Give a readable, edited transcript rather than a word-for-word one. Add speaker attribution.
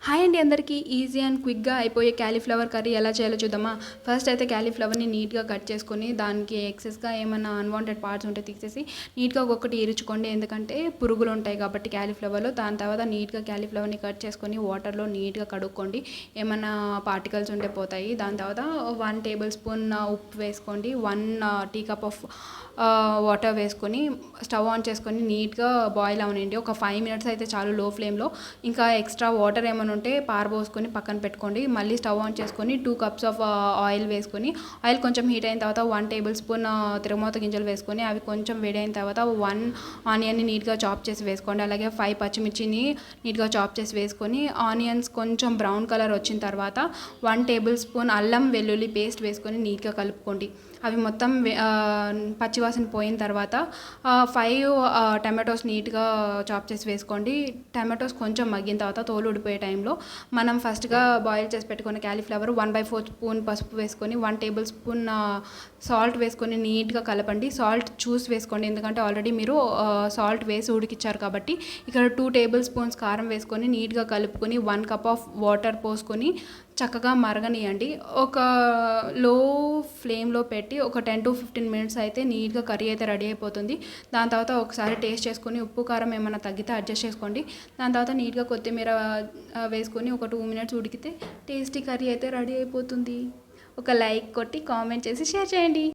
Speaker 1: Hi అండి అందరికీ easy and క్విక్గా అయిపోయే క్యాలీఫ్లవర్ కర్రీ ఎలా చేయాలో చూద్దామా. ఫస్ట్ అయితే క్యాలీఫ్లవర్ని నీట్గా కట్ చేసుకొని దానికి ఎక్సెస్గా ఏమైనా అన్వాంటెడ్ పార్ట్స్ ఉంటే తీసేసి నీట్గా ఒక్కొక్కటి ఇరుచుకోండి. ఎందుకంటే పురుగులు ఉంటాయి కాబట్టి క్యాలీఫ్లవర్లో. దాని తర్వాత నీట్గా క్యాలీఫ్లవర్ని కట్ చేసుకొని వాటర్లో నీట్గా కడుక్కోండి. ఏమైనా పార్టికల్స్ ఉంటే పోతాయి. దాని తర్వాత 1 టేబుల్ స్పూన్ ఉప్పు వేసుకోండి. 1 టీ కప్ ఆఫ్ వాటర్ వేసుకొని స్టవ్ ఆన్ చేసుకొని నీట్గా బాయిల్ అవనండి. ఒక 5 మినిట్స్ అయితే చాలు లో ఫ్లేమ్లో. ఇంకా ఎక్స్ట్రా వాటర్ ఏమైనా ఉంటే పారబోసుకొని పక్కన పెట్టుకోండి. మళ్ళీ స్టవ్ ఆన్ చేసుకొని 2 కప్స్ ఆఫ్ ఆయిల్ వేసుకొని ఆయిల్ కొంచెం హీట్ అయిన తర్వాత 1 టేబుల్ స్పూన్ తిరగమాత గింజలు వేసుకొని అవి కొంచెం వేడైన తర్వాత 1 ఆనియన్ని నీట్గా చాప్ చేసి వేసుకోండి. అలాగే 5 పచ్చిమిర్చిని నీట్గా చాప్ చేసి వేసుకొని ఆనియన్స్ కొంచెం బ్రౌన్ కలర్ వచ్చిన తర్వాత 1 టేబుల్ స్పూన్ అల్లం వెల్లుల్లి పేస్ట్ వేసుకొని నీట్గా కలుపుకోండి. అవి మొత్తం పచ్చివాసన పోయిన తర్వాత 5 టమాటోస్ నీట్గా చాప్ చేసి వేసుకోండి. టమాటోస్ కొంచెం మగ్గిన తర్వాత తోలు ఉడిపోయే టైంలో మనం ఫస్ట్గా బాయిల్ చేసి పెట్టుకున్న క్యాలీఫ్లవర్ 1/4 స్పూన్ పసుపు వేసుకొని 1 టేబుల్ స్పూన్ సాల్ట్ వేసుకొని నీట్గా కలపండి. సాల్ట్ చూసి వేసుకోండి, ఎందుకంటే ఆల్రెడీ మీరు సాల్ట్ వేసి ఉడికిచ్చారు కాబట్టి. ఇక్కడ 2 టేబుల్ స్పూన్స్ కారం వేసుకొని నీట్గా కలుపుకొని 1 కప్ ఆఫ్ వాటర్ పోసుకొని చక్కగా మరగనియండి. ఒక లో ఫ్లేమ్లో పెట్టి ఒక 10 to 15 మినిట్స్ అయితే నీట్గా కర్రీ అయితే రెడీ అయిపోతుంది. దాని తర్వాత ఒకసారి టేస్ట్ చేసుకొని ఉప్పు కారం ఏమైనా తగ్గితే అడ్జస్ట్ చేసుకోండి. దాని తర్వాత నీట్గా కొత్తిమీర వేసుకొని ఒక 2 మినిట్స్ ఉడికితే టేస్టీ కర్రీ అయితే రెడీ అయిపోతుంది. ఒక లైక్ కొట్టి కామెంట్ చేసి షేర్ చేయండి.